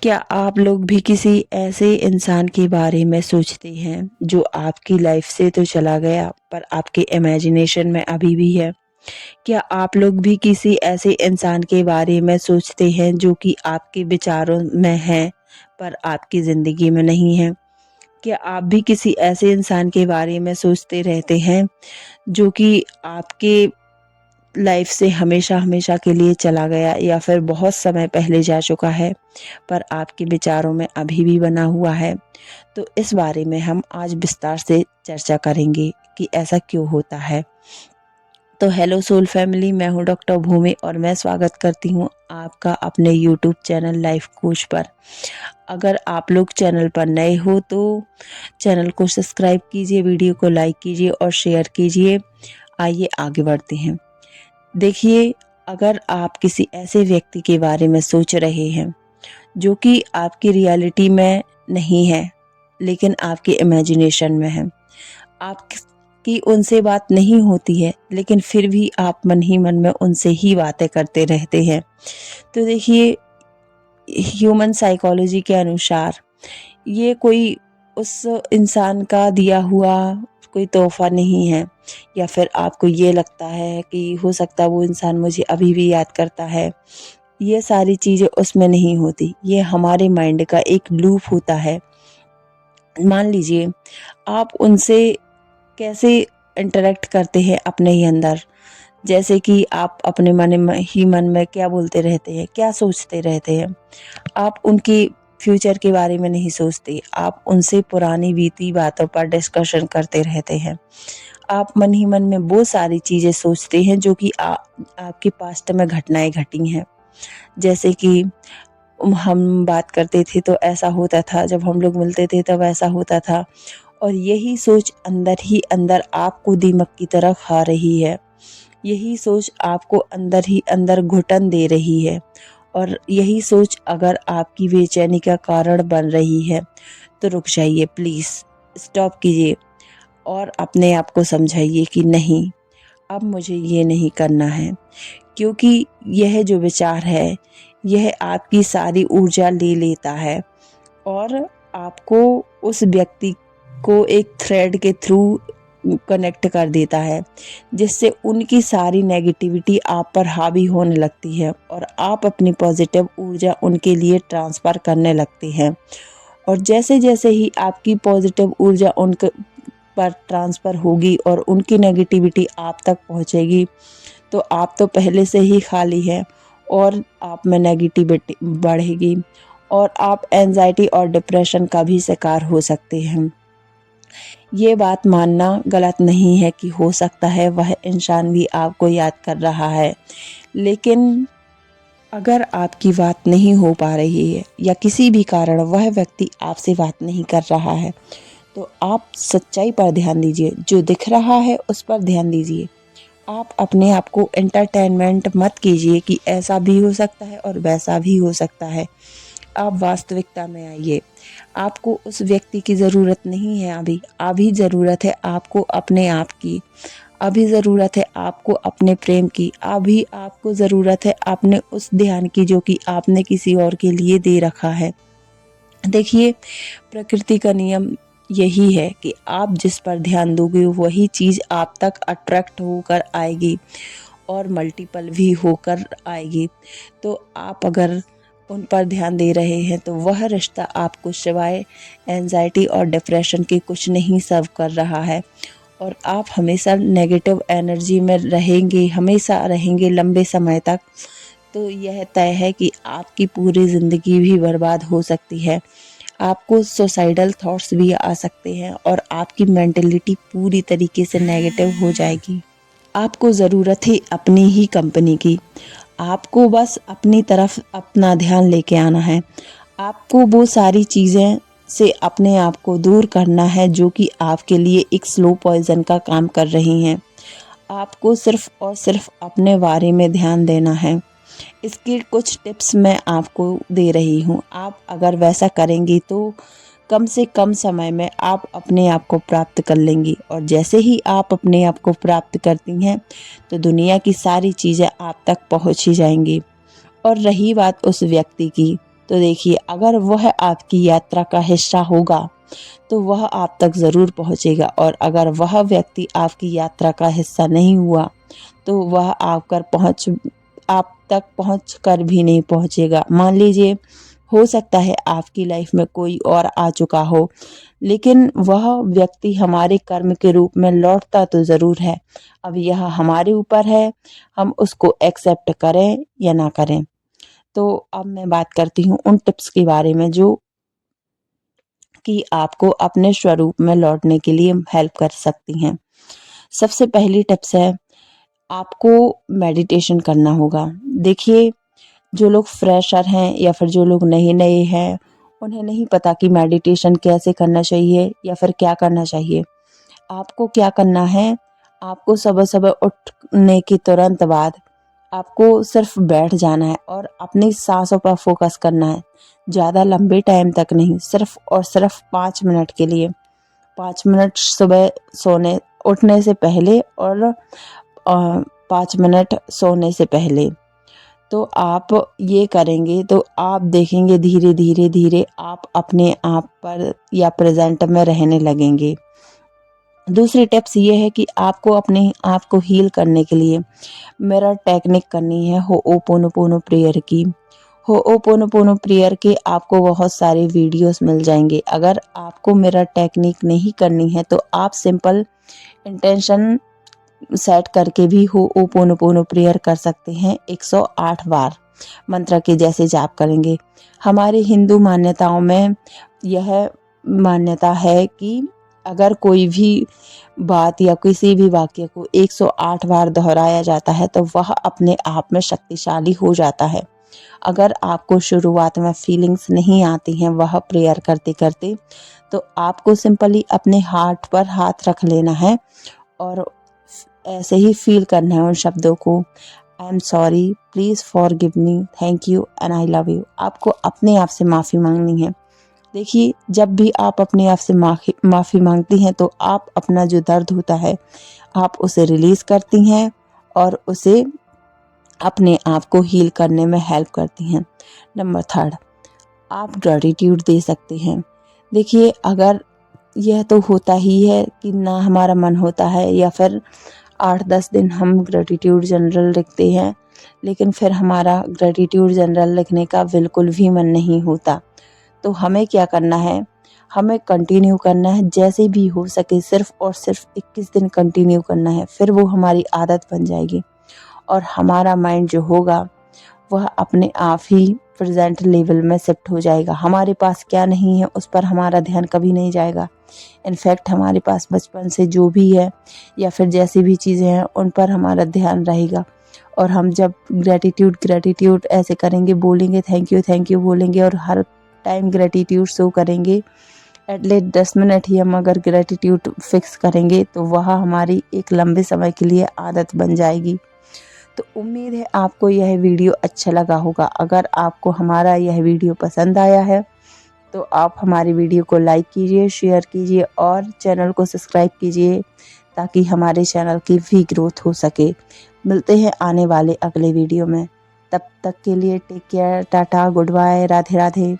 क्या आप लोग भी किसी ऐसे इंसान के बारे में सोचते हैं जो आपकी लाइफ से तो चला गया पर आपके इमेजिनेशन में अभी भी है? क्या आप लोग भी किसी ऐसे इंसान के बारे में सोचते हैं जो कि आपके विचारों में है पर आपकी ज़िंदगी में नहीं है? क्या आप भी किसी ऐसे इंसान के बारे में सोचते रहते हैं जो कि आपके लाइफ से हमेशा हमेशा के लिए चला गया या फिर बहुत समय पहले जा चुका है पर आपके विचारों में अभी भी बना हुआ है? तो इस बारे में हम आज विस्तार से चर्चा करेंगे कि ऐसा क्यों होता है। तो हेलो सोल फैमिली, मैं हूं डॉक्टर भूमि और मैं स्वागत करती हूं आपका अपने यूट्यूब चैनल लाइफ कोच पर। अगर आप लोग चैनल पर नए हो तो चैनल को सब्सक्राइब कीजिए, वीडियो को लाइक कीजिए और शेयर कीजिए। आइए आगे बढ़ते हैं। देखिए, अगर आप किसी ऐसे व्यक्ति के बारे में सोच रहे हैं जो कि आपकी रियलिटी में नहीं है लेकिन आपके इमेजिनेशन में है, आपकी उनसे बात नहीं होती है लेकिन फिर भी आप मन ही मन में उनसे ही बातें करते रहते हैं, तो देखिए, ह्यूमन साइकोलॉजी के अनुसार ये कोई उस इंसान का दिया हुआ कोई तोहफा नहीं है, या फिर आपको ये लगता है कि हो सकता है वो इंसान मुझे अभी भी याद करता है। ये सारी चीज़ें उसमें नहीं होती, ये हमारे माइंड का एक लूप होता है। मान लीजिए, आप उनसे कैसे इंटरेक्ट करते हैं अपने ही अंदर, जैसे कि आप अपने मन में क्या बोलते रहते हैं, क्या सोचते रहते हैं। आप उनकी फ्यूचर के बारे में नहीं सोचते, आप उनसे पुरानी बीती बातों पर डिस्कशन करते रहते हैं। आप मन ही मन में वो सारी चीज़ें सोचते हैं जो कि आपके पास्ट में घटनाएं घटी हैं। जैसे कि हम बात करते थे तो ऐसा होता था, जब हम लोग मिलते थे तब ऐसा होता था, और यही सोच अंदर ही अंदर आपको दीमक की तरह खा रही है। यही सोच आपको अंदर ही अंदर घुटन दे रही है, और यही सोच अगर आपकी बेचैनी का कारण बन रही है तो रुक जाइए, प्लीज़ स्टॉप कीजिए और अपने आप को समझाइए कि नहीं, अब मुझे ये नहीं करना है। क्योंकि यह जो विचार है, यह आपकी सारी ऊर्जा ले लेता है और आपको उस व्यक्ति को एक थ्रेड के थ्रू कनेक्ट कर देता है, जिससे उनकी सारी नेगेटिविटी आप पर हावी होने लगती है और आप अपनी पॉजिटिव ऊर्जा उनके लिए ट्रांसफ़र करने लगते हैं। और जैसे जैसे ही आपकी पॉजिटिव ऊर्जा उनके पर ट्रांसफ़र होगी और उनकी नेगेटिविटी आप तक पहुंचेगी, तो आप तो पहले से ही खाली हैं और आप में नेगेटिविटी बढ़ेगी और आप एंजाइटी और डिप्रेशन का भी शिकार हो सकते हैं। ये बात मानना गलत नहीं है कि हो सकता है वह इंसान भी आपको याद कर रहा है, लेकिन अगर आपकी बात नहीं हो पा रही है या किसी भी कारण वह व्यक्ति आपसे बात नहीं कर रहा है, तो आप सच्चाई पर ध्यान दीजिए, जो दिख रहा है उस पर ध्यान दीजिए। आप अपने आप को एंटरटेनमेंट मत कीजिए कि ऐसा भी हो सकता है और वैसा भी हो सकता है। आप वास्तविकता में आइए। आपको उस व्यक्ति की ज़रूरत नहीं है अभी, अभी ज़रूरत है आपको अपने आप की। अभी ज़रूरत है आपको अपने प्रेम की, अभी आपको ज़रूरत है अपने उस ध्यान की जो कि आपने किसी और के लिए दे रखा है। देखिए, प्रकृति का नियम यही है कि आप जिस पर ध्यान दोगे वही चीज़ आप तक अट्रैक्ट होकर आएगी और मल्टीपल भी होकर आएगी। तो आप अगर उन पर ध्यान दे रहे हैं तो वह रिश्ता आपको सिवाय एंजाइटी और डिप्रेशन के कुछ नहीं सर्व कर रहा है, और आप हमेशा नेगेटिव एनर्जी में रहेंगे, हमेशा रहेंगे लंबे समय तक, तो यह तय है कि आपकी पूरी ज़िंदगी भी बर्बाद हो सकती है। आपको सुसाइडल थॉट्स भी आ सकते हैं और आपकी मेंटलिटी पूरी तरीके से नेगेटिव हो जाएगी। आपको ज़रूरत है अपनी ही कंपनी की। आपको बस अपनी तरफ अपना ध्यान लेके आना है। आपको वो सारी चीज़ें से अपने आप को दूर करना है जो कि आपके लिए एक स्लो पॉइज़न का काम कर रही हैं। आपको सिर्फ़ और सिर्फ़ अपने बारे में ध्यान देना है। इसकी कुछ टिप्स मैं आपको दे रही हूँ। आप अगर वैसा करेंगी तो कम से कम समय में आप अपने आप को प्राप्त कर लेंगी, और जैसे ही आप अपने आप को प्राप्त करती हैं तो दुनिया की सारी चीज़ें आप तक पहुँच ही जाएंगी। और रही बात उस व्यक्ति की, तो देखिए, अगर वह आपकी यात्रा का हिस्सा होगा तो वह आप तक ज़रूर पहुँचेगा, और अगर वह व्यक्ति आपकी यात्रा का हिस्सा नहीं हुआ तो वह आप तक पहुँच कर भी नहीं पहुँचेगा। मान लीजिए, हो सकता है आपकी लाइफ में कोई और आ चुका हो, लेकिन वह व्यक्ति हमारे कर्म के रूप में लौटता तो ज़रूर है। अब यह हमारे ऊपर है, हम उसको एक्सेप्ट करें या ना करें। तो अब मैं बात करती हूँ उन टिप्स के बारे में जो कि आपको अपने स्वरूप में लौटने के लिए हेल्प कर सकती हैं। सबसे पहली टिप्स है, आपको मेडिटेशन करना होगा। देखिए, जो लोग फ्रेशर हैं या फिर जो लोग नए-नए हैं, उन्हें नहीं पता कि मेडिटेशन कैसे करना चाहिए या फिर क्या करना चाहिए। आपको क्या करना है, आपको सुबह-सुबह उठने के तुरंत बाद आपको सिर्फ बैठ जाना है और अपनी साँसों पर फ़ोकस करना है। ज़्यादा लंबे टाइम तक नहीं, सिर्फ और सिर्फ 5 मिनट के लिए। 5 मिनट सुबह उठने से पहले और 5 मिनट सोने से पहले। तो आप ये करेंगे तो आप देखेंगे धीरे-धीरे आप अपने आप पर या प्रेज़ेंट में रहने लगेंगे। दूसरी टिप्स ये है कि आपको अपने आप को हील करने के लिए मिरर टेक्निक करनी है होओपोनोपोनो प्रेयर की। होओपोनोपोनो प्रेयर के आपको बहुत सारे वीडियोस मिल जाएंगे। अगर आपको मिरर टेक्निक नहीं करनी है तो आप सिंपल इंटेंशन सेट करके भी होओपोनोपोनो प्रेयर कर सकते हैं 108 बार मंत्र के जैसे जाप करेंगे। हमारे हिंदू मान्यताओं में यह मान्यता है कि अगर कोई भी बात या किसी भी वाक्य को 108 बार दोहराया जाता है तो वह अपने आप में शक्तिशाली हो जाता है। अगर आपको शुरुआत में फीलिंग्स नहीं आती हैं वह प्रेयर करते करते, तो आपको सिंपली अपने हार्ट पर हाथ रख लेना है और ऐसे ही फील करना है उन शब्दों को। I am sorry, please forgive me, thank you and I love you. आपको अपने आप से माफ़ी मांगनी है। देखिए, जब भी आप अपने आप से माफ़ी मांगती हैं तो आप अपना जो दर्द होता है आप उसे रिलीज़ करती हैं और उसे अपने आप को हील करने में हेल्प करती हैं। नंबर 3, आप ग्रैटिट्यूड दे सकते हैं। देखिए, अगर यह तो होता ही है कि ना हमारा मन होता है या फिर 8-10 दिन हम ग्रैटिट्यूड जर्नल लिखते हैं, लेकिन फिर हमारा ग्रैटिट्यूड जर्नल लिखने का बिल्कुल भी मन नहीं होता। तो हमें क्या करना है, हमें कंटिन्यू करना है, जैसे भी हो सके सिर्फ और सिर्फ 21 दिन कंटिन्यू करना है। फिर वो हमारी आदत बन जाएगी और हमारा माइंड जो होगा वह अपने आप ही प्रेजेंट लेवल में शिफ्ट हो जाएगा। हमारे पास क्या नहीं है उस पर हमारा ध्यान कभी नहीं जाएगा। इनफैक्ट हमारे पास बचपन से जो भी है या फिर जैसी भी चीज़ें हैं उन पर हमारा ध्यान रहेगा। और हम जब ग्रैटिट्यूड ऐसे करेंगे, बोलेंगे थैंक यू बोलेंगे और हर टाइम ग्रैटिट्यूड शो करेंगे, एटलीस्ट 10 मिनट ही हम अगर ग्रैटिट्यूड फिक्स करेंगे तो वह हमारी एक लंबे समय के लिए आदत बन जाएगी। तो उम्मीद है आपको यह वीडियो अच्छा लगा होगा। अगर आपको हमारा यह वीडियो पसंद आया है तो आप हमारी वीडियो को लाइक कीजिए, शेयर कीजिए और चैनल को सब्सक्राइब कीजिए ताकि हमारे चैनल की भी ग्रोथ हो सके। मिलते हैं आने वाले अगले वीडियो में। तब तक के लिए take care, tata, good bye, Radhe Radhe.